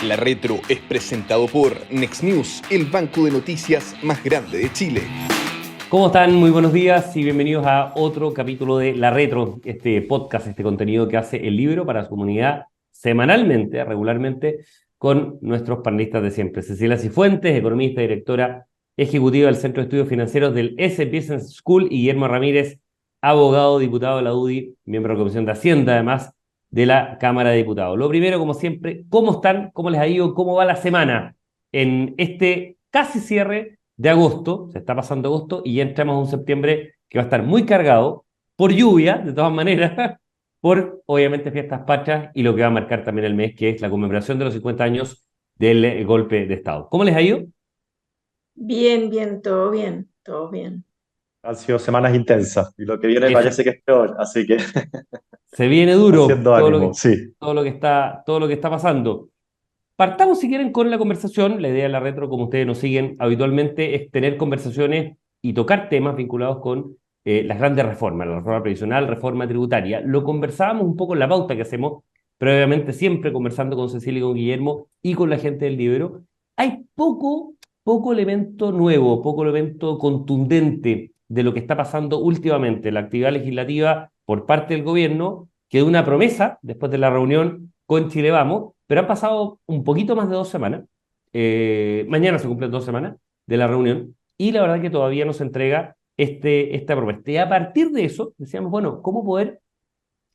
La Retro es presentado por Next News, el banco de noticias más grande de Chile. ¿Cómo están? Muy buenos días y bienvenidos a otro capítulo de La Retro, este podcast, este contenido que hace el libro para su comunidad semanalmente, regularmente, con nuestros panelistas de siempre. Cecilia Cifuentes, economista y directora ejecutiva del Centro de Estudios Financieros del S Business School, y Guillermo Ramírez, abogado, diputado de la UDI, miembro de la Comisión de Hacienda, además de la Cámara de Diputados. Lo primero, como siempre, ¿cómo están? ¿Cómo les ha ido? ¿Cómo va la semana en este casi cierre de agosto? Se está pasando agosto y ya entramos a un septiembre que va a estar muy cargado por lluvia, de todas maneras, por obviamente fiestas patrias y lo que va a marcar también el mes, que es la conmemoración de los 50 años del golpe de Estado. ¿Cómo les ha ido? Bien, bien, todo bien, todo bien. Han sido semanas intensas y lo que viene Efe- parece que es peor, así que Se viene duro haciendo ánimo, sí. todo lo que está pasando. Partamos, si quieren, con la conversación. La idea de la retro, como ustedes nos siguen habitualmente, es tener conversaciones y tocar temas vinculados con las grandes reformas, la reforma previsional, reforma tributaria. Lo conversábamos un poco en la pauta que hacemos, pero obviamente siempre conversando con Cecilia y con Guillermo y con la gente del libro. Hay poco elemento nuevo, poco elemento contundente de lo que está pasando últimamente en la actividad legislativa por parte del gobierno, que de una promesa, después de la reunión con Chile Vamos, pero han pasado un poquito más de 2 semanas. Mañana se cumplen 2 semanas de la reunión y la verdad que todavía no se entrega esta propuesta. Y a partir de eso, decíamos, bueno, ¿cómo poder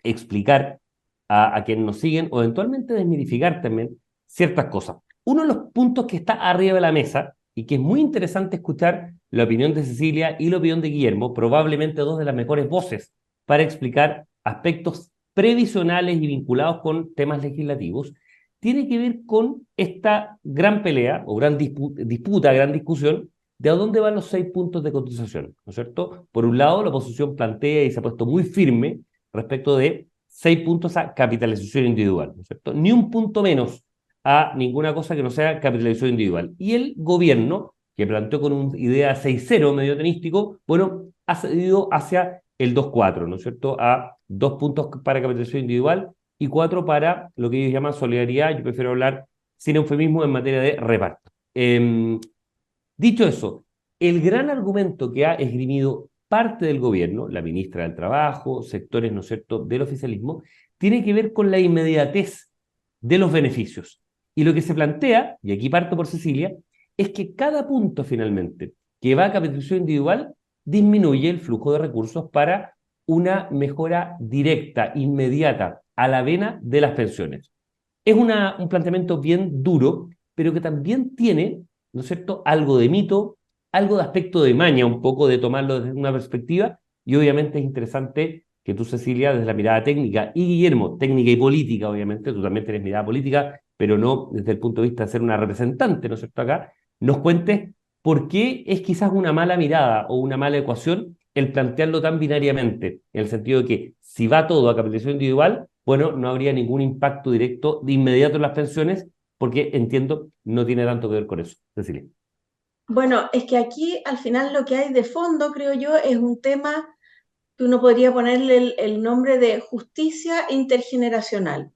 explicar a quienes nos siguen o eventualmente desmitificar también ciertas cosas? Uno de los puntos que está arriba de la mesa y que es muy interesante escuchar la opinión de Cecilia y la opinión de Guillermo, probablemente dos de las mejores voces para explicar aspectos previsionales y vinculados con temas legislativos, tiene que ver con esta gran pelea o gran disputa, gran discusión de a dónde van los 6 puntos de cotización, ¿no es cierto? Por un lado, la oposición plantea y se ha puesto muy firme respecto de 6 puntos a capitalización individual, ¿no es cierto? Ni un punto menos a ninguna cosa que no sea capitalización individual. Y el gobierno, que planteó con una idea 6-0 medio tenístico, bueno, ha cedido hacia el 2-4, ¿no es cierto? A 2 puntos para capitalización individual y 4 para lo que ellos llaman solidaridad. Yo prefiero hablar sin eufemismo en materia de reparto. Dicho eso, el gran argumento que ha esgrimido parte del gobierno, la ministra del Trabajo, sectores, ¿no es cierto?, del oficialismo, tiene que ver con la inmediatez de los beneficios. Y lo que se plantea, y aquí parto por Cecilia, es que cada punto finalmente que va a capitalización individual disminuye el flujo de recursos para una mejora directa, inmediata, a la vena de las pensiones. Es un planteamiento bien duro, pero que también tiene, ¿no es cierto?, algo de mito, algo de aspecto de maña, un poco de tomarlo desde una perspectiva, y obviamente es interesante que tú, Cecilia, desde la mirada técnica, y Guillermo, técnica y política, obviamente, tú también tienes mirada política, pero no desde el punto de vista de ser una representante, ¿no es cierto?, acá, nos cuentes por qué es quizás una mala mirada o una mala ecuación el plantearlo tan binariamente, en el sentido de que si va todo a capitalización individual, bueno, no habría ningún impacto directo de inmediato en las pensiones, porque entiendo no tiene tanto que ver con eso. Cecilia. Bueno, es que aquí al final lo que hay de fondo, creo yo, es un tema que uno podría ponerle el nombre de justicia intergeneracional,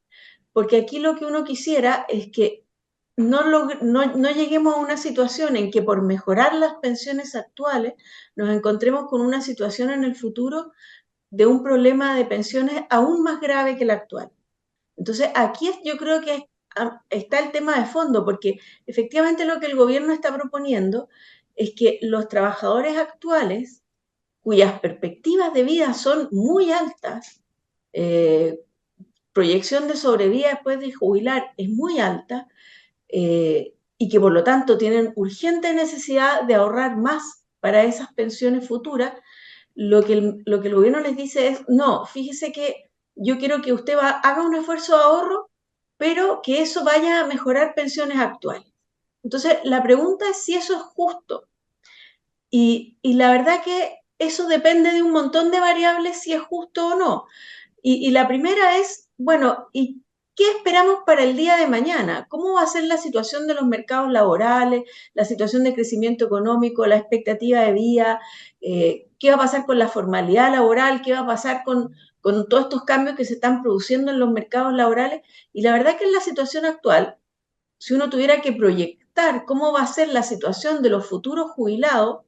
porque aquí lo que uno quisiera es que no lleguemos a una situación en que por mejorar las pensiones actuales nos encontremos con una situación en el futuro de un problema de pensiones aún más grave que el actual. Entonces, aquí yo creo que está el tema de fondo, porque efectivamente lo que el gobierno está proponiendo es que los trabajadores actuales, cuyas perspectivas de vida son muy altas, eh, proyección de sobrevida después de jubilar es muy alta, y que por lo tanto tienen urgente necesidad de ahorrar más para esas pensiones futuras, lo que el gobierno les dice es, no, fíjese que yo quiero que usted haga un esfuerzo de ahorro, pero que eso vaya a mejorar pensiones actuales. Entonces, la pregunta es si eso es justo. Y la verdad que eso depende de un montón de variables si es justo o no. Y la primera es, bueno, ¿y qué esperamos para el día de mañana? ¿Cómo va a ser la situación de los mercados laborales, la situación de crecimiento económico, la expectativa de vida? ¿Qué va a pasar con la formalidad laboral? ¿Qué va a pasar con todos estos cambios que se están produciendo en los mercados laborales? Y la verdad que en la situación actual, si uno tuviera que proyectar cómo va a ser la situación de los futuros jubilados,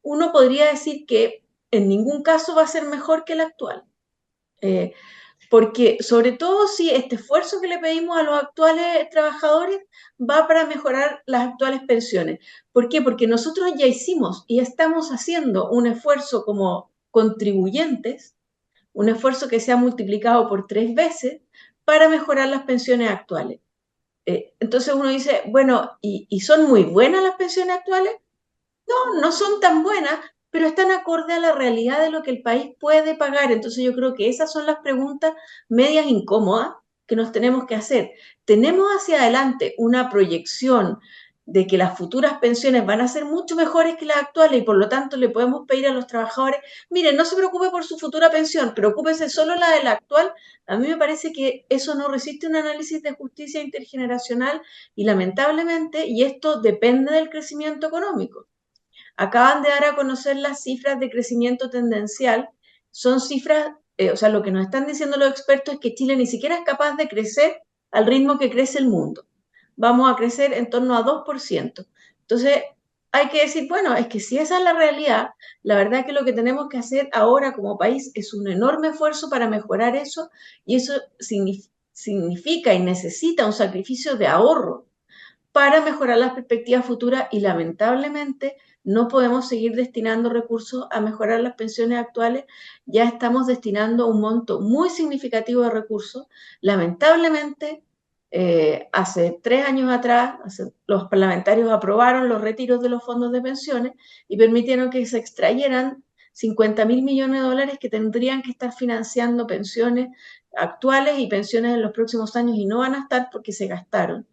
uno podría decir que en ningún caso va a ser mejor que el actual. Porque sobre todo si este esfuerzo que le pedimos a los actuales trabajadores va para mejorar las actuales pensiones. ¿Por qué? Porque nosotros ya hicimos y estamos haciendo un esfuerzo como contribuyentes, un esfuerzo que se ha multiplicado por 3 veces para mejorar las pensiones actuales. Entonces uno dice, bueno, ¿y son muy buenas las pensiones actuales? No, no son tan buenas, pero están acorde a la realidad de lo que el país puede pagar. Entonces yo creo que esas son las preguntas medias incómodas que nos tenemos que hacer. ¿Tenemos hacia adelante una proyección de que las futuras pensiones van a ser mucho mejores que las actuales y por lo tanto le podemos pedir a los trabajadores, miren, no se preocupe por su futura pensión, preocúpese solo la de la actual? A mí me parece que eso no resiste un análisis de justicia intergeneracional y lamentablemente, y esto depende del crecimiento económico. Acaban de dar a conocer las cifras de crecimiento tendencial. Son cifras, o sea, lo que nos están diciendo los expertos es que Chile ni siquiera es capaz de crecer al ritmo que crece el mundo. Vamos a crecer en torno a 2%. Entonces, hay que decir, bueno, es que si esa es la realidad, la verdad es que lo que tenemos que hacer ahora como país es un enorme esfuerzo para mejorar eso, y eso significa y necesita un sacrificio de ahorro para mejorar las perspectivas futuras y lamentablemente no podemos seguir destinando recursos a mejorar las pensiones actuales. Ya estamos destinando un monto muy significativo de recursos. Lamentablemente, hace 3 años atrás, los parlamentarios aprobaron los retiros de los fondos de pensiones y permitieron que se extrayeran 50.000 millones de dólares que tendrían que estar financiando pensiones actuales y pensiones en los próximos años y no van a estar porque se gastaron.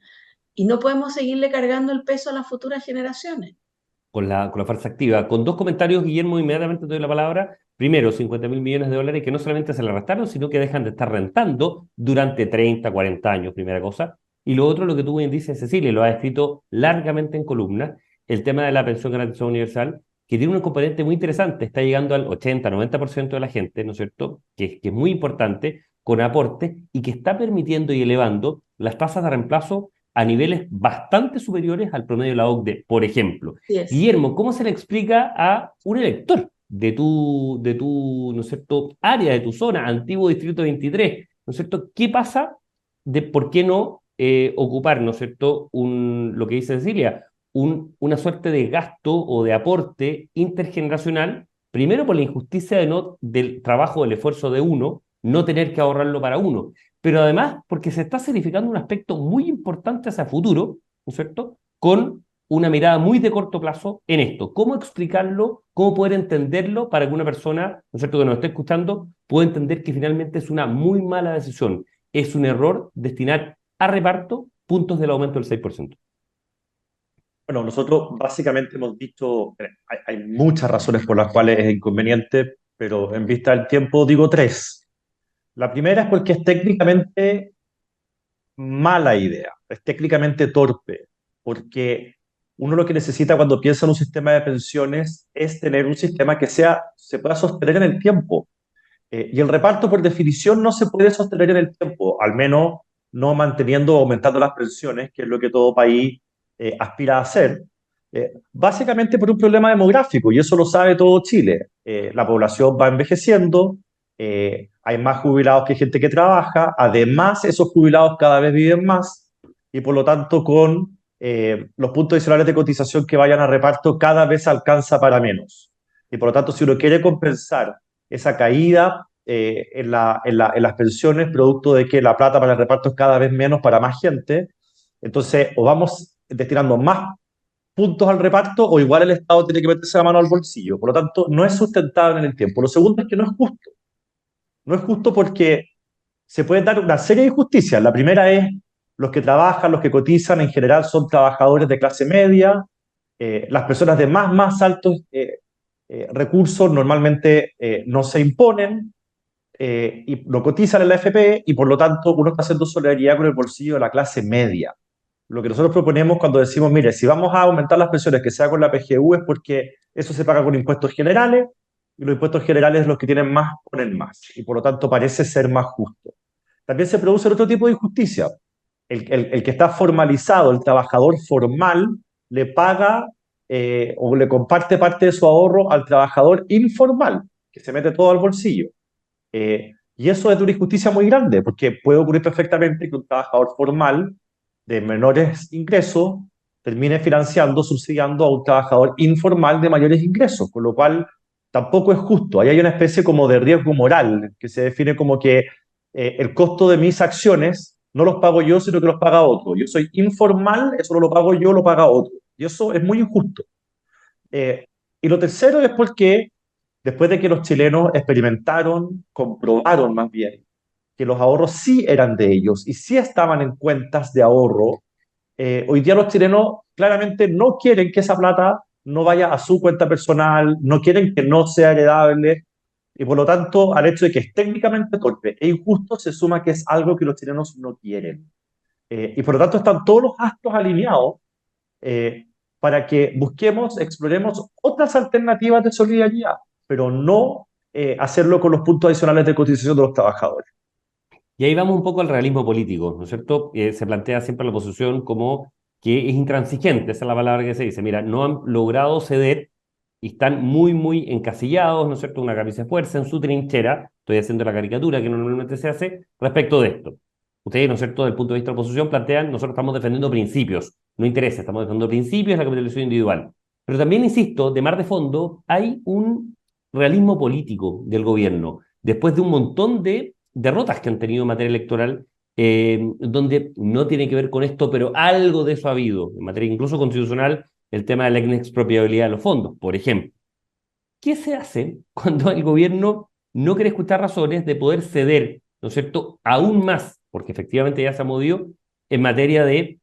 Y no podemos seguirle cargando el peso a las futuras generaciones. Con la fuerza activa. Con dos comentarios, Guillermo, inmediatamente te doy la palabra. Primero, 50.000 millones de dólares que no solamente se le arrastraron, sino que dejan de estar rentando durante 30, 40 años, primera cosa. Y lo otro, lo que tú bien dices, Cecilia, lo has escrito largamente en columnas, el tema de la pensión garantizada universal, que tiene un componente muy interesante, está llegando al 80, 90% de la gente, ¿no es cierto?, que es muy importante, con aporte, y que está permitiendo y elevando las tasas de reemplazo a niveles bastante superiores al promedio de la OCDE, por ejemplo. Yes. Guillermo, ¿cómo se le explica a un elector de tu, ¿no es cierto?, área, de tu zona, antiguo Distrito 23, ¿no es cierto? ¿Qué pasa de por qué no ocupar, ¿no es cierto?, lo que dice Cecilia, una suerte de gasto o de aporte intergeneracional, primero por la injusticia del trabajo, del esfuerzo de uno, no tener que ahorrarlo para uno, pero además porque se está significando un aspecto muy importante hacia futuro, ¿no es cierto?, con una mirada muy de corto plazo en esto. ¿Cómo explicarlo? ¿Cómo poder entenderlo para que una persona, ¿no es cierto?, que nos esté escuchando pueda entender que finalmente es una muy mala decisión? Es un error destinar a reparto puntos del aumento del 6%. Bueno, nosotros básicamente hemos visto, hay muchas razones por las cuales es inconveniente, pero en vista del tiempo digo tres. La primera es porque es técnicamente mala idea, es técnicamente torpe, porque uno lo que necesita cuando piensa en un sistema de pensiones es tener un sistema que se pueda sostener en el tiempo. Y el reparto, por definición, no se puede sostener en el tiempo, al menos no manteniendo o aumentando las pensiones, que es lo que todo país aspira a hacer. Básicamente por un problema demográfico, y eso lo sabe todo Chile. La población va envejeciendo, hay más jubilados que gente que trabaja, además esos jubilados cada vez viven más, y por lo tanto con los puntos adicionales de cotización que vayan a reparto cada vez alcanza para menos. Y por lo tanto, si uno quiere compensar esa caída en las pensiones, producto de que la plata para el reparto es cada vez menos para más gente, entonces o vamos destinando más puntos al reparto o igual el Estado tiene que meterse la mano al bolsillo. Por lo tanto, no es sustentable en el tiempo. Lo segundo es que no es justo. No es justo porque se puede dar una serie de injusticias. La primera es los que trabajan, los que cotizan, en general son trabajadores de clase media, las personas de más altos recursos normalmente no se imponen y no cotizan en la AFP y por lo tanto uno está haciendo solidaridad con el bolsillo de la clase media. Lo que nosotros proponemos cuando decimos, mire, si vamos a aumentar las pensiones que sea con la PGU es porque eso se paga con impuestos generales y los impuestos generales los que tienen más ponen más y por lo tanto parece ser más justo. También se produce otro tipo de injusticia. el que está formalizado, el trabajador formal, le paga o le comparte parte de su ahorro al trabajador informal, que se mete todo al bolsillo. Y eso es de una injusticia muy grande, porque puede ocurrir perfectamente que un trabajador formal de menores ingresos termine financiando, subsidiando a un trabajador informal de mayores ingresos, con lo cual tampoco es justo. Ahí hay una especie como de riesgo moral, que se define como que el costo de mis acciones no los pago yo, sino que los paga otro. Yo soy informal, eso no lo pago yo, lo paga otro. Y eso es muy injusto. Eh, y lo tercero es porque después de que los chilenos experimentaron, comprobaron más bien, que los ahorros sí eran de ellos y sí estaban en cuentas de ahorro, hoy día los chilenos claramente no quieren que esa plata no vaya a su cuenta personal, no quieren que no sea heredable, y por lo tanto, al hecho de que es técnicamente torpe e injusto, se suma que es algo que los chilenos no quieren. Y por lo tanto están todos los astros alineados eh, para que busquemos, exploremos otras alternativas de solidaridad, pero no hacerlo con los puntos adicionales de cotización de los trabajadores. Y ahí vamos un poco al realismo político, ¿no es cierto? Se plantea siempre la oposición como que es intransigente, esa es la palabra que se dice. Mira, no han logrado ceder y están muy, muy encasillados, ¿no es cierto? Una camisa de fuerza en su trinchera. Estoy haciendo la caricatura que normalmente se hace respecto de esto. Ustedes, ¿no es cierto?, desde el punto de vista de la oposición, plantean, nosotros estamos defendiendo principios, no interesa, estamos defendiendo principios, la capitalización individual. Pero también, insisto, de mar de fondo, hay un realismo político del gobierno, después de un montón de derrotas que han tenido en materia electoral, donde no tiene que ver con esto, pero algo de eso ha habido, en materia incluso constitucional, el tema de la inexpropiabilidad de los fondos, por ejemplo. ¿Qué se hace cuando el gobierno no quiere escuchar razones de poder ceder, ¿no es cierto?, aún más, porque efectivamente ya se ha movido en materia de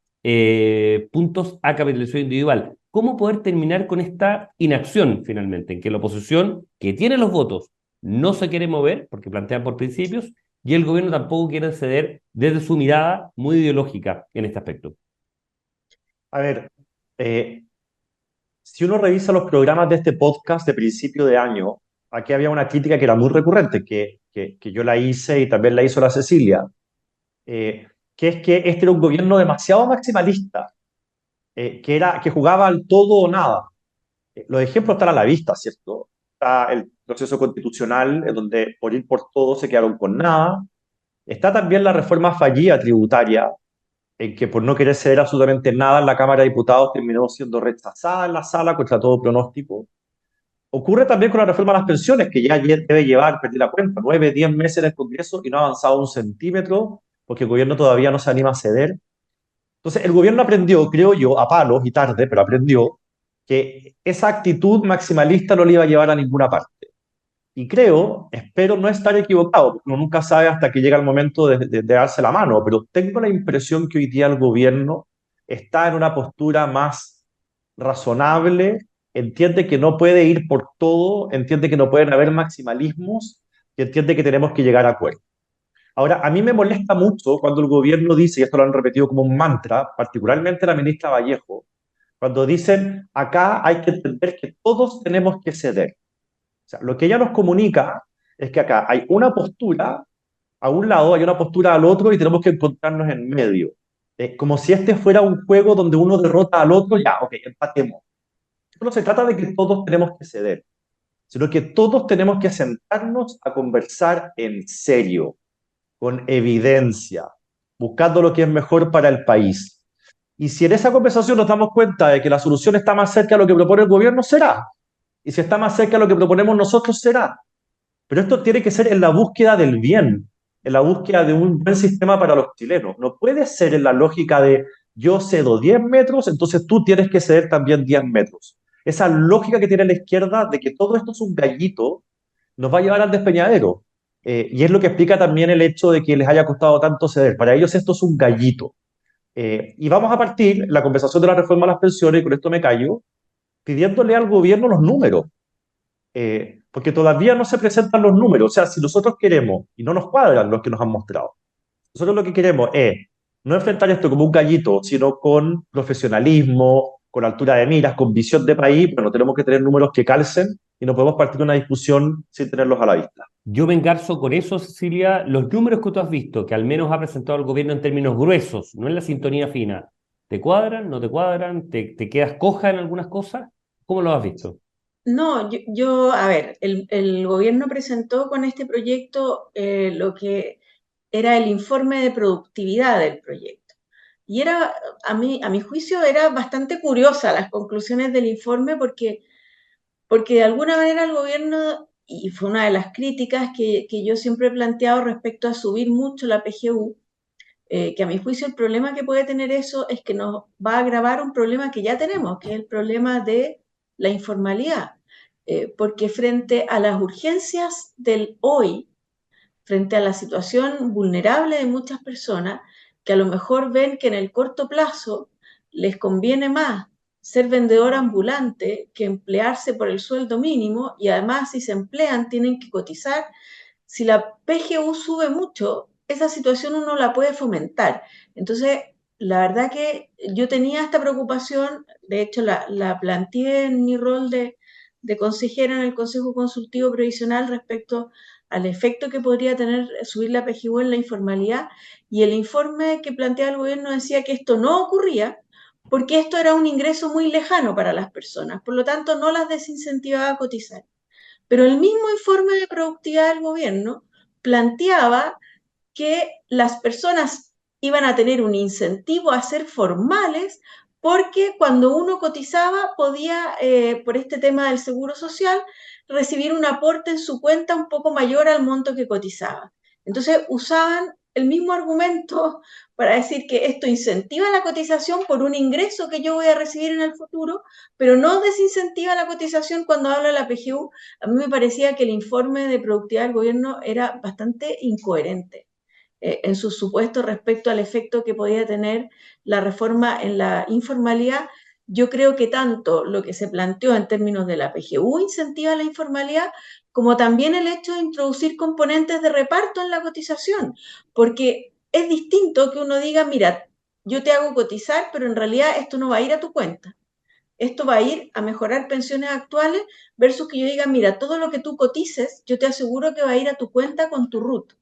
puntos a capitalización individual? ¿Cómo poder terminar con esta inacción finalmente, en que la oposición, que tiene los votos, no se quiere mover, porque plantean por principios, y el gobierno tampoco quiere ceder desde su mirada muy ideológica en este aspecto? A ver, eh, si uno revisa los programas de este podcast de principio de año, aquí había una crítica que era muy recurrente, que yo la hice y también la hizo la Cecilia, que es que este era un gobierno demasiado maximalista, que jugaba al todo o nada. Los ejemplos están a la vista, ¿cierto? Está el proceso constitucional, en donde por ir por todo se quedaron con nada. Está también la reforma fallida tributaria, en que por no querer ceder absolutamente nada en la Cámara de Diputados terminó siendo rechazada en la sala contra todo pronóstico. Ocurre también con la reforma de las pensiones, que ya debe llevar, perdí la cuenta, 9, 10 meses en el Congreso y no ha avanzado un centímetro porque el gobierno todavía no se anima a ceder. Entonces, el gobierno aprendió, creo yo, a palos y tarde, pero aprendió que esa actitud maximalista no le iba a llevar a ninguna parte. Y creo, espero no estar equivocado, porque uno nunca sabe hasta que llega el momento de darse la mano, pero tengo la impresión que hoy día el gobierno está en una postura más razonable, entiende que no puede ir por todo, entiende que no pueden haber maximalismos y entiende que tenemos que llegar a acuerdos. Ahora, a mí me molesta mucho cuando el gobierno dice, y esto lo han repetido como un mantra, particularmente la ministra Vallejo, cuando dicen, acá hay que entender que todos tenemos que ceder. O sea, lo que ella nos comunica es que acá hay una postura a un lado, hay una postura al otro y tenemos que encontrarnos en medio. Como si este fuera un juego donde uno derrota al otro, ya, ok, empatemos. No se trata de que todos tenemos que ceder, sino que todos tenemos que sentarnos a conversar en serio, con evidencia, buscando lo que es mejor para el país. Y si en esa conversación nos damos cuenta de que la solución está más cerca de lo que propone el gobierno, será. Y si está más cerca de lo que proponemos nosotros, será. Pero esto tiene que ser en la búsqueda del bien, en la búsqueda de un buen sistema para los chilenos. No puede ser en la lógica de yo cedo 10 metros, entonces tú tienes que ceder también 10 metros. Esa lógica que tiene la izquierda de que todo esto es un gallito nos va a llevar al despeñadero. Y es lo que explica también el hecho de que les haya costado tanto ceder. Para ellos esto es un gallito. Y vamos a partir la conversación de la reforma a las pensiones, y con esto me callo, pidiéndole al gobierno los números. Porque todavía no se presentan los números. O sea, si nosotros queremos, y no nos cuadran los que nos han mostrado, nosotros lo que queremos es no enfrentar esto como un gallito, sino con profesionalismo, con altura de miras, con visión de país. Bueno, tenemos que tener números que calcen y no podemos partir una discusión sin tenerlos a la vista. Yo me engarzo con eso, Cecilia. Los números que tú has visto, que al menos ha presentado el gobierno en términos gruesos, no en la sintonía fina, ¿te cuadran, no te cuadran? ¿Te quedas coja en algunas cosas? ¿Cómo lo has visto? No, a ver, el gobierno presentó con este proyecto lo que era el informe de productividad del proyecto. Y era, a mi juicio, era bastante curiosa las conclusiones del informe porque de alguna manera el gobierno, y fue una de las críticas que yo siempre he planteado respecto a subir mucho la PGU, que a mi juicio el problema que puede tener eso es que nos va a agravar un problema que ya tenemos, que es el problema de la informalidad. Porque frente a las urgencias del hoy, frente a la situación vulnerable de muchas personas, que a lo mejor ven que en el corto plazo les conviene más ser vendedor ambulante que emplearse por el sueldo mínimo, y además si se emplean tienen que cotizar. Si la PGU sube mucho, esa situación uno la puede fomentar. Entonces, la verdad que yo tenía esta preocupación, de hecho la planteé en mi rol de consejera en el Consejo Consultivo Previsional respecto al efecto que podría tener subir la PGU en la informalidad, y el informe que planteaba el gobierno decía que esto no ocurría porque esto era un ingreso muy lejano para las personas, por lo tanto no las desincentivaba a cotizar. Pero el mismo informe de productividad del gobierno planteaba que las personas iban a tener un incentivo a ser formales porque cuando uno cotizaba podía, por este tema del seguro social, recibir un aporte en su cuenta un poco mayor al monto que cotizaba. Entonces usaban el mismo argumento para decir que esto incentiva la cotización por un ingreso que yo voy a recibir en el futuro, pero no desincentiva la cotización cuando habla de la PGU. A mí me parecía que el informe de productividad del gobierno era bastante incoherente en sus supuestos respecto al efecto que podía tener la reforma en la informalidad. Yo creo que tanto lo que se planteó en términos de la PGU incentiva la informalidad, como también el hecho de introducir componentes de reparto en la cotización, porque es distinto que uno diga, mira, yo te hago cotizar, pero en realidad esto no va a ir a tu cuenta. Esto va a ir a mejorar pensiones actuales versus que yo diga, mira, todo lo que tú cotices, yo te aseguro que va a ir a tu cuenta con tu RUT.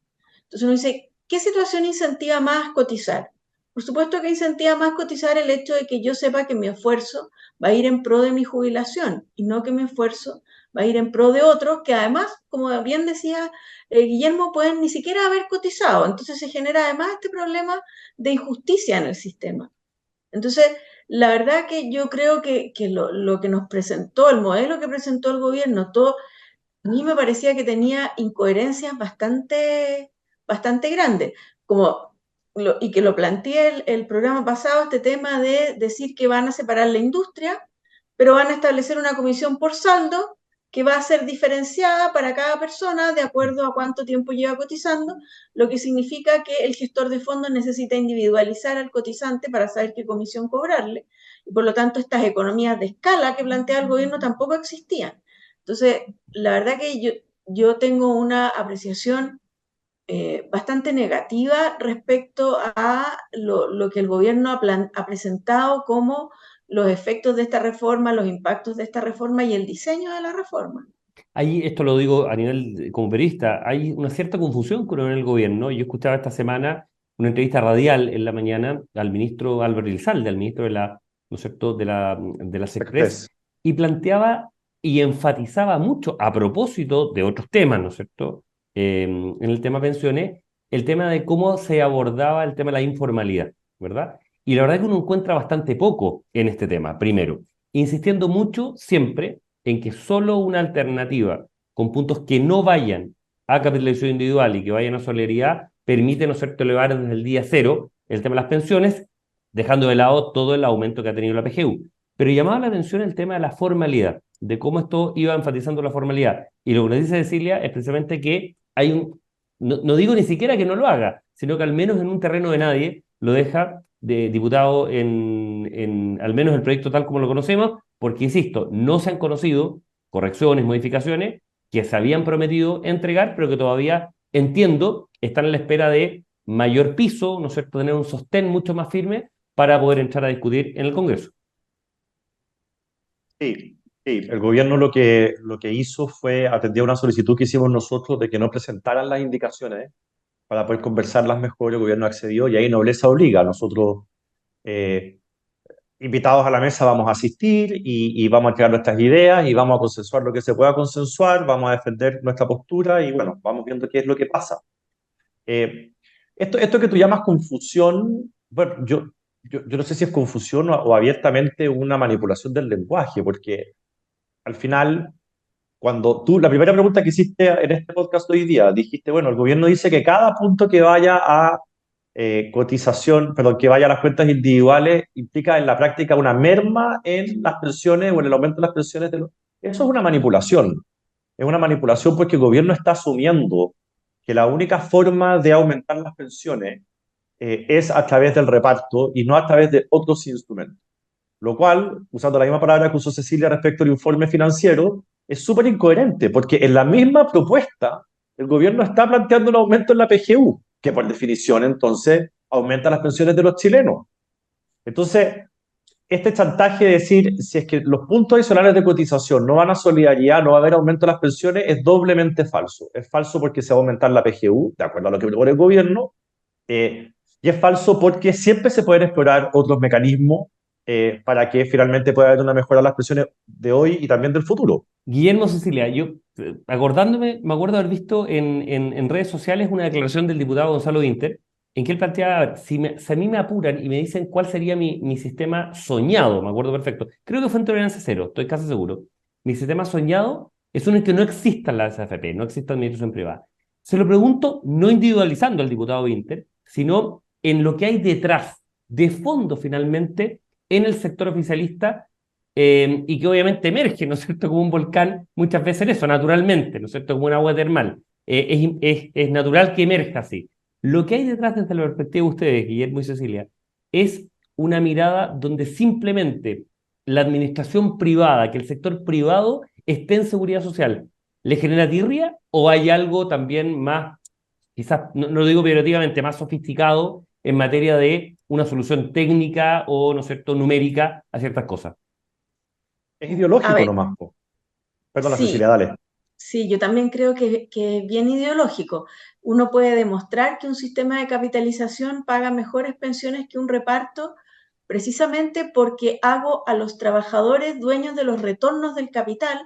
Entonces uno dice, ¿qué situación incentiva más cotizar? Por supuesto que incentiva más cotizar el hecho de que yo sepa que mi esfuerzo va a ir en pro de mi jubilación y no que mi esfuerzo va a ir en pro de otros que además, como bien decía Guillermo, pueden ni siquiera haber cotizado. Entonces se genera además este problema de injusticia en el sistema. Entonces, la verdad que yo creo que lo que nos presentó, el modelo que presentó el gobierno, todo, a mí me parecía que tenía incoherencias bastante grandes, y que lo planteé el programa pasado, este tema de decir que van a separar la industria, pero van a establecer una comisión por saldo que va a ser diferenciada para cada persona de acuerdo a cuánto tiempo lleva cotizando, lo que significa que el gestor de fondos necesita individualizar al cotizante para saber qué comisión cobrarle, y por lo tanto estas economías de escala que plantea el gobierno tampoco existían. Entonces, la verdad que yo tengo una apreciación bastante negativa respecto a lo que el gobierno ha presentado como los efectos de esta reforma, los impactos de esta reforma y el diseño de la reforma. Ahí, esto lo digo a nivel como periodista, hay una cierta confusión con el gobierno. Yo escuchaba esta semana una entrevista radial en la mañana al ministro Álvaro Elizalde, al ministro de la, ¿no es cierto?, de la SECPRES, Express. y planteaba y enfatizaba mucho, a propósito de otros temas, ¿no es cierto?, en el tema pensiones, el tema de cómo se abordaba el tema de la informalidad, ¿verdad? Y la verdad es que uno encuentra bastante poco en este tema, primero, insistiendo mucho siempre en que solo una alternativa con puntos que no vayan a capitalización individual y que vayan a solidaridad permite, ¿no es cierto?, elevar desde el día cero el tema de las pensiones, dejando de lado todo el aumento que ha tenido la PGU. Pero llamaba la atención el tema de la formalidad, de cómo esto iba enfatizando la formalidad. Y lo que nos dice Cecilia es precisamente que hay no digo ni siquiera que no lo haga, sino que al menos en un terreno de nadie lo deja de diputado al menos el proyecto tal como lo conocemos, porque, insisto, no se han conocido correcciones, modificaciones que se habían prometido entregar, pero que todavía, entiendo, están a la espera de mayor piso, ¿no es cierto?, tener un sostén mucho más firme para poder entrar a discutir en el Congreso. Sí, Sí, el gobierno lo que hizo fue atender una solicitud que hicimos nosotros de que no presentaran las indicaciones para poder conversarlas mejor. El gobierno accedió y ahí nobleza obliga. Nosotros, eh, invitados a la mesa, vamos a asistir y vamos a crear nuestras ideas y vamos a consensuar lo que se pueda consensuar, vamos a defender nuestra postura y bueno, vamos viendo qué es lo que pasa. Eh, esto que tú llamas confusión, bueno, yo no sé si es confusión o abiertamente una manipulación del lenguaje, porque al final, cuando tú, la primera pregunta que hiciste en este podcast hoy día, dijiste, bueno, el gobierno dice que cada punto que vaya a cotización, perdón, que vaya a las cuentas individuales implica en la práctica una merma en las pensiones o en el aumento de las pensiones de los... Eso es una manipulación. Es una manipulación porque el gobierno está asumiendo que la única forma de aumentar las pensiones es a través del reparto y no a través de otros instrumentos. Lo cual, usando la misma palabra que usó Cecilia respecto al informe financiero, es súper incoherente, porque en la misma propuesta el gobierno está planteando un aumento en la PGU, que por definición entonces aumenta las pensiones de los chilenos. Entonces, este chantaje de decir si es que los puntos adicionales de cotización no van a solidaridad, no va a haber aumento de las pensiones, es doblemente falso. Es falso porque se va a aumentar la PGU, de acuerdo a lo que propone el gobierno, eh, y es falso porque siempre se pueden explorar otros mecanismos para que finalmente pueda haber una mejora en las pensiones de hoy y también del futuro. Guillermo Cecilia, yo acordándome, me acuerdo haber visto en redes sociales una declaración del diputado Gonzalo Vinter, en que él planteaba, a ver, si a mí me apuran y me dicen cuál sería mi sistema soñado, me acuerdo perfecto, creo que fue en tolerancia cero, estoy casi seguro. Mi sistema soñado es uno en que no existan las AFP, no exista administración privada. Se lo pregunto no individualizando al diputado Vinter, sino en lo que hay detrás, de fondo finalmente, en el sector oficialista, y que obviamente emerge, ¿no es cierto?, como un volcán, muchas veces en eso, naturalmente, ¿no es cierto?, como un agua termal. Es natural que emerja así. Lo que hay detrás desde la perspectiva de ustedes, Guillermo y Cecilia, es una mirada donde simplemente la administración privada, que el sector privado esté en seguridad social, ¿le genera tirria o hay algo también más, quizás, no lo digo peyorativamente, más sofisticado en materia de una solución técnica o, ¿no es cierto?, numérica a ciertas cosas? Es A ideológico ver, nomás, po. Perdona, Cecilia, sí, dale. sí, yo también creo que es bien ideológico. Uno puede demostrar que un sistema de capitalización paga mejores pensiones que un reparto precisamente porque hago a los trabajadores dueños de los retornos del capital,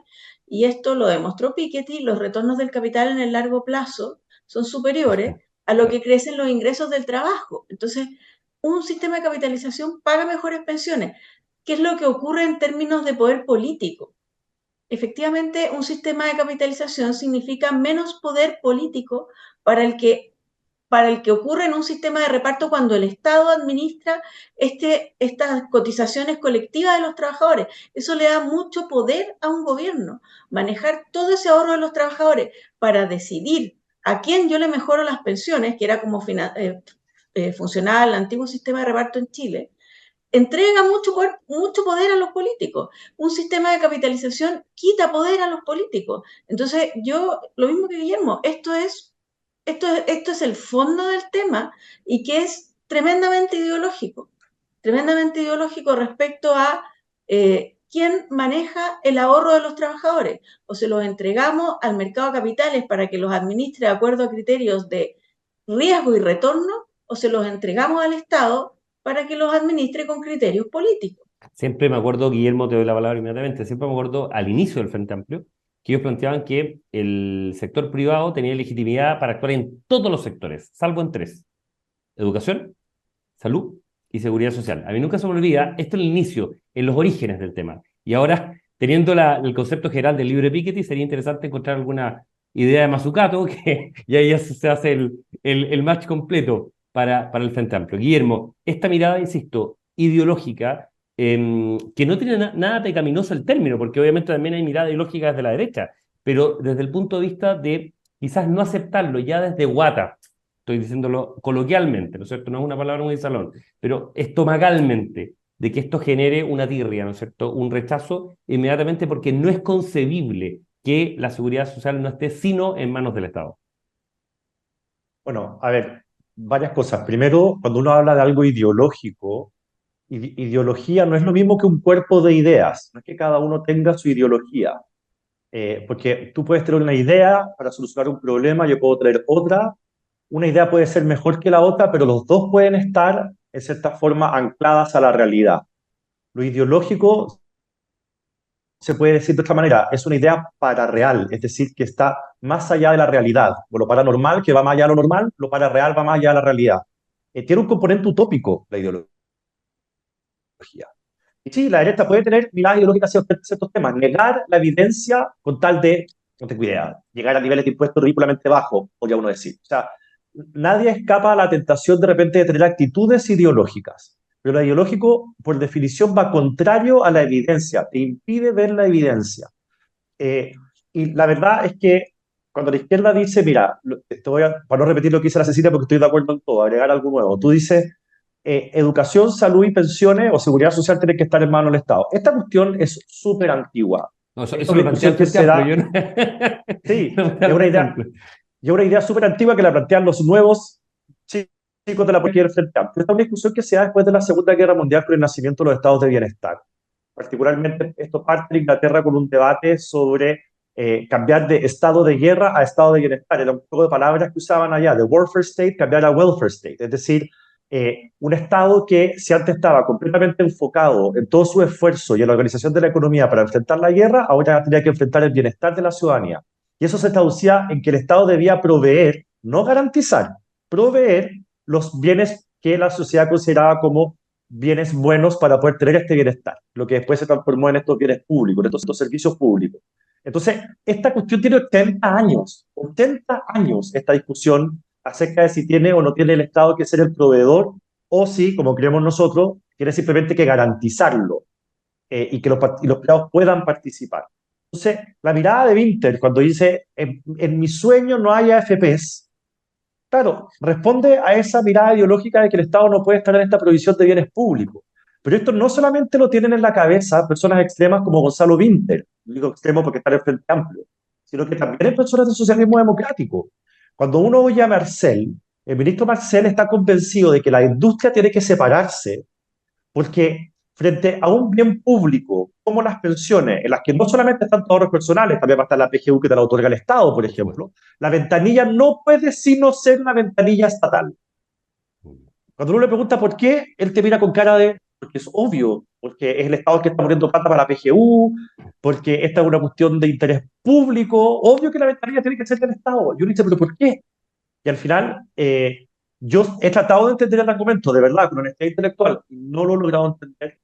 y esto lo demostró Piketty. Los retornos del capital en el largo plazo son superiores a lo que crecen los ingresos del trabajo. Entonces, un sistema de capitalización paga mejores pensiones. ¿Qué es lo que ocurre en términos de poder político? Efectivamente, un sistema de capitalización significa menos poder político para el que, para el que ocurre en un sistema de reparto cuando el Estado administra estas cotizaciones colectivas de los trabajadores. Eso le da mucho poder a un gobierno, manejar todo ese ahorro de los trabajadores para decidir a quién yo le mejoro las pensiones, que era como funcionaba el antiguo sistema de reparto en Chile. Entrega mucho poder a los políticos. Un sistema de capitalización quita poder a los políticos. Entonces, yo, lo mismo que Guillermo, esto es el fondo del tema, y que es tremendamente ideológico respecto a quién maneja el ahorro de los trabajadores. O se los entregamos al mercado de capitales para que los administre de acuerdo a criterios de riesgo y retorno, o se los entregamos al Estado para que los administre con criterios políticos. Siempre me acuerdo, Guillermo, te doy la palabra inmediatamente, siempre me acuerdo al inicio del Frente Amplio, que ellos planteaban que el sector privado tenía legitimidad para actuar en todos los sectores, salvo en tres: educación, salud y seguridad social. A mí nunca se me olvida, esto en el inicio, en los orígenes del tema. Y ahora, teniendo el concepto general del libre Piketty, sería interesante encontrar alguna idea de Mazzucato, que y ahí ya se hace el match completo para el Frente Amplio. Guillermo, esta mirada, insisto, ideológica, que no tiene nada pecaminoso el término, porque obviamente también hay mirada ideológica desde la derecha, pero desde el punto de vista de quizás no aceptarlo ya desde Guata, estoy diciéndolo coloquialmente, ¿no es cierto? No es una palabra muy de salón, pero estomacalmente, de que esto genere una tirria, ¿no es cierto? Un rechazo inmediatamente, porque no es concebible que la seguridad social no esté sino en manos del Estado. Bueno, a ver, varias cosas. Primero, cuando uno habla de algo ideológico, ideología no es lo mismo que un cuerpo de ideas, no es que cada uno tenga su ideología. Porque tú puedes tener una idea para solucionar un problema, yo puedo traer otra. Una idea puede ser mejor que la otra, pero los dos pueden estar, en cierta forma, ancladas a la realidad. Lo ideológico se puede decir de otra manera, es una idea parareal, es decir, que está más allá de la realidad. O lo paranormal, que va más allá de lo normal, lo parareal va más allá de la realidad. Tiene un componente utópico, la ideología. Y sí, la derecha puede tener miradas ideológicas hacia ciertos temas, negar la evidencia con tal de, no tengo idea, llegar a niveles de impuestos ridículamente bajos, podría uno decir. O sea, nadie escapa a la tentación de repente de tener actitudes ideológicas, pero lo ideológico, por definición, va contrario a la evidencia, te impide ver la evidencia. Eh, y la verdad es que cuando la izquierda dice, mira, para no repetir lo que dice la Cecilia porque estoy de acuerdo en todo, agregar algo nuevo, tú dices, educación, salud y pensiones o seguridad social tienen que estar en manos del Estado. Esta cuestión es súper antigua. No, Esta es eso una lo plantea el discusión que Frente se Amplio, da, yo no... sí, lo plantea el Frente Amplio. es una idea súper antigua que la plantean los nuevos chicos de la política del Frente Amplio. Esta es una discusión que se da después de la Segunda Guerra Mundial con el nacimiento de los estados de bienestar. Particularmente, esto parte de Inglaterra con un debate sobre cambiar de estado de guerra a estado de bienestar. Era un juego de palabras que usaban allá, de warfare state, cambiar a welfare state. Es decir, un estado que si antes estaba completamente enfocado en todo su esfuerzo y en la organización de la economía para enfrentar la guerra, ahora tenía que enfrentar el bienestar de la ciudadanía. Y eso se traducía en que el Estado debía proveer, no garantizar, proveer los bienes que la sociedad consideraba como bienes buenos para poder tener este bienestar, lo que después se transformó en estos bienes públicos, en estos servicios públicos. Entonces, esta cuestión tiene 80 años esta discusión acerca de si tiene o no tiene el Estado que ser el proveedor o si, como creemos nosotros, tiene simplemente que garantizarlo y que los privados puedan participar. Entonces, la mirada de Winter, cuando dice, en mi sueño no haya AFPs, claro, responde a esa mirada ideológica de que el Estado no puede estar en esta provisión de bienes públicos. Pero esto no solamente lo tienen en la cabeza personas extremas como Gonzalo Winter, digo extremo porque está en el Frente Amplio, sino que también hay personas del socialismo democrático. Cuando uno oye a Marcel, el ministro Marcel está convencido de que la industria tiene que separarse porque frente a un bien público como las pensiones, en las que no solamente están ahorros personales, también va a estar la PGU que te la otorga el Estado, por ejemplo, la ventanilla no puede sino ser una ventanilla estatal. Cuando uno le pregunta por qué, él te mira con cara de, porque es obvio, porque es el Estado el que está poniendo plata para la PGU, porque esta es una cuestión de interés público, obvio que la ventanilla tiene que ser del Estado. Y uno dice, pero ¿por qué? Y al final, yo he tratado de entender el argumento, de verdad, con honestidad intelectual, y no lo he logrado entender.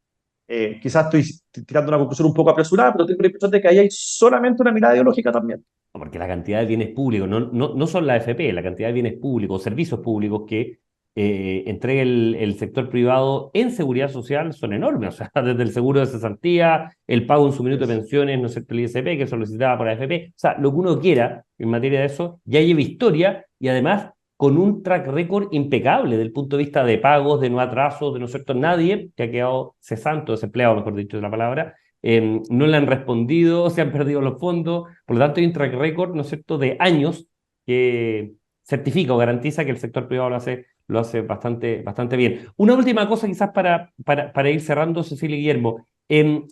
Quizás estoy tirando una conclusión un poco apresurada, pero tengo la impresión de que ahí hay solamente una mirada ideológica también. No, porque la cantidad de bienes públicos, no son la AFP, la cantidad de bienes públicos, servicios públicos que entrega el sector privado en seguridad social son enormes. O sea, desde el seguro de cesantía, el pago en su minuto de pensiones, no es el ISP que solicitaba por la AFP. O sea, lo que uno quiera en materia de eso, ya lleva historia y además con un track record impecable desde el punto de vista de pagos, de no atrasos, de no ser nadie que ha quedado cesante, desempleado, mejor dicho de la palabra, no le han respondido, se han perdido los fondos, por lo tanto hay un track record, ¿no es cierto?, de años que certifica o garantiza que el sector privado lo hace bastante bien. Una última cosa quizás para ir cerrando, Cecilia y Guillermo,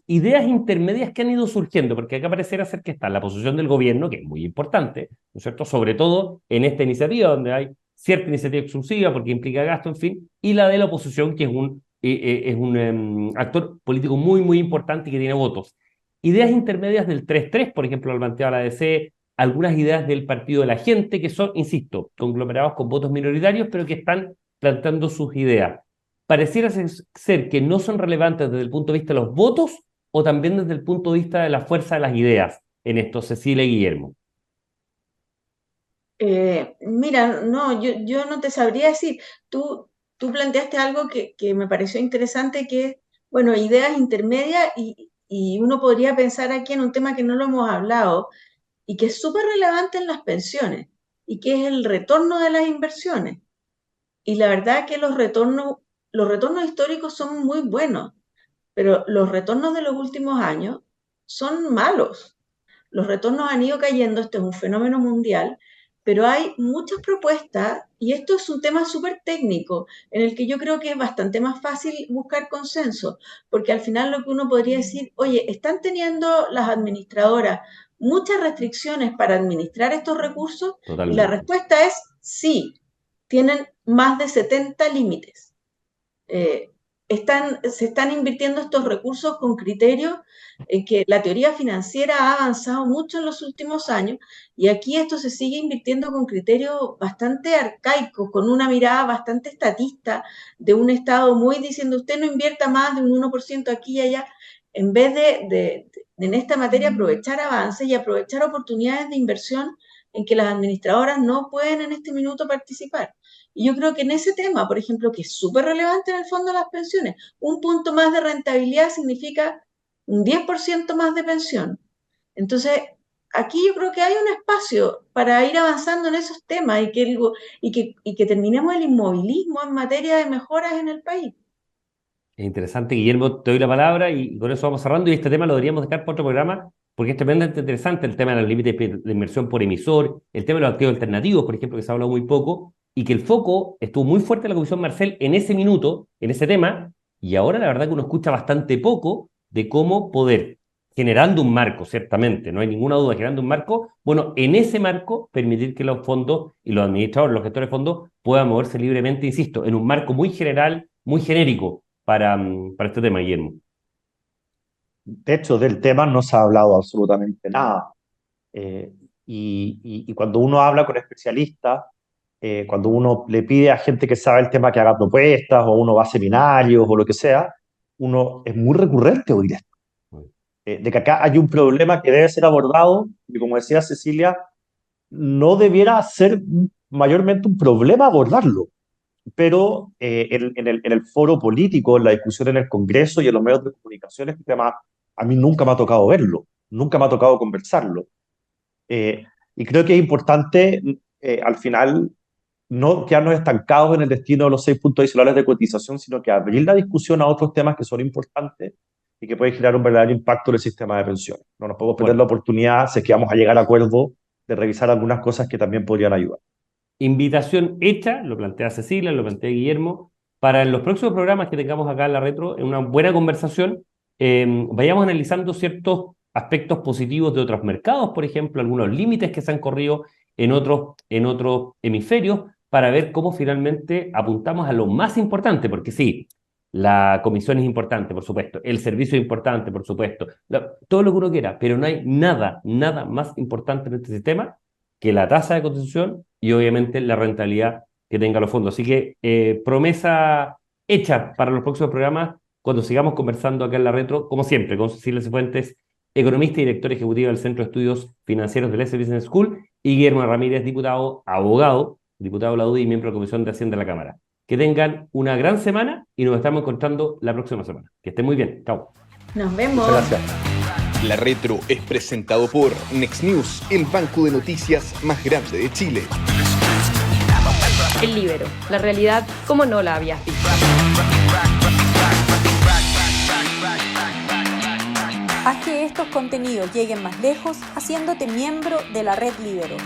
ideas intermedias que han ido surgiendo, porque acá pareciera ser que está la posición del gobierno, que es muy importante, ¿no es cierto?, sobre todo en esta iniciativa, donde hay cierta iniciativa exclusiva porque implica gasto, en fin, y la de la oposición, que es un actor político muy importante y que tiene votos. Ideas intermedias del 3-3, por ejemplo, al planteado la ADC, algunas ideas del Partido de la Gente, que son, insisto, conglomerados con votos minoritarios, pero que están planteando sus ideas. Pareciera ser que no son relevantes desde el punto de vista de los votos o también desde el punto de vista de la fuerza de las ideas en esto, Cecilia y Guillermo. Mira, no, yo no te sabría decir. Tú planteaste algo que me pareció interesante, que, bueno, ideas intermedias y uno podría pensar aquí en un tema que no lo hemos hablado y que es súper relevante en las pensiones y que es el retorno de las inversiones. Y la verdad que los retornos históricos son muy buenos, pero los retornos de los últimos años son malos. Los retornos han ido cayendo, este es un fenómeno mundial, pero hay muchas propuestas, y esto es un tema súper técnico, en el que yo creo que es bastante más fácil buscar consenso, porque al final lo que uno podría decir, oye, están teniendo las administradoras muchas restricciones para administrar estos recursos, y la Totalmente. respuesta es sí, tienen más de 70 límites. Se están invirtiendo estos recursos con criterios que la teoría financiera ha avanzado mucho en los últimos años, y aquí esto se sigue invirtiendo con criterios bastante arcaicos, con una mirada bastante estatista de un Estado muy diciendo usted no invierta más de un 1% aquí y allá, en vez de en esta materia aprovechar avances y aprovechar oportunidades de inversión en que las administradoras no pueden en este minuto participar. Y yo creo que en ese tema, por ejemplo, que es súper relevante en el fondo de las pensiones, un punto más de rentabilidad significa un 10% más de pensión. Entonces, aquí yo creo que hay un espacio para ir avanzando en esos temas y que terminemos el inmovilismo en materia de mejoras en el país. Es interesante, Guillermo, te doy la palabra y con eso vamos cerrando. Y este tema lo deberíamos dejar para otro programa porque es tremendamente interesante el tema de los límites de inversión por emisor, el tema de los activos alternativos, por ejemplo, que se ha hablado muy poco, y que el foco estuvo muy fuerte en la Comisión Marcel en ese minuto, en ese tema, y ahora la verdad que uno escucha bastante poco de cómo poder, generando un marco, ciertamente, no hay ninguna duda, generando un marco, bueno, en ese marco permitir que los fondos y los administradores, los gestores de fondos puedan moverse libremente, insisto, en un marco muy general, muy genérico para este tema, Guillermo. De hecho, del tema no se ha hablado absolutamente nada. Eh, y cuando uno habla con especialistas, cuando uno le pide a gente que sabe el tema que haga propuestas, o uno va a seminarios o lo que sea, uno es muy recurrente oír esto. De que acá hay un problema que debe ser abordado, y como decía Cecilia, no debiera ser mayormente un problema abordarlo, pero en el foro político, en la discusión en el Congreso y en los medios de comunicación, este tema a mí nunca me ha tocado verlo, nunca me ha tocado conversarlo. Y creo que es importante, al final, no quedarnos estancados en el destino de los 6 puntos adicionales de cotización, sino que abrir la discusión a otros temas que son importantes y que pueden generar un verdadero impacto en el sistema de pensiones. No nos podemos perder Bueno, la oportunidad, si es que vamos a llegar a acuerdo, de revisar algunas cosas que también podrían ayudar. invitación hecha, lo plantea Cecilia, lo plantea Guillermo, para en los próximos programas que tengamos acá en la retro, en una buena conversación, vayamos analizando ciertos aspectos positivos de otros mercados, por ejemplo, algunos límites que se han corrido en otros hemisferios, para ver cómo finalmente apuntamos a lo más importante, porque sí, la comisión es importante, por supuesto, el servicio es importante, por supuesto, todo lo que uno quiera, pero no hay nada, nada más importante en este sistema que la tasa de cotización y obviamente la rentabilidad que tengan los fondos. Así que promesa hecha para los próximos programas cuando sigamos conversando acá en la retro, como siempre, con Cecilia Cifuentes, economista y directora ejecutiva del Centro de Estudios Financieros del S Business School, y Guillermo Ramírez, diputado, abogado, diputado de la UDI y miembro de la Comisión de Hacienda de la Cámara. Que tengan una gran semana y nos estamos encontrando la próxima semana. Que estén muy bien. Chao. Nos vemos. Muchas gracias. La retro es presentado por Next News, el banco de noticias más grande de Chile. El Líbero, la realidad como no la habías visto. Haz que estos contenidos lleguen más lejos haciéndote miembro de la Red Líbero.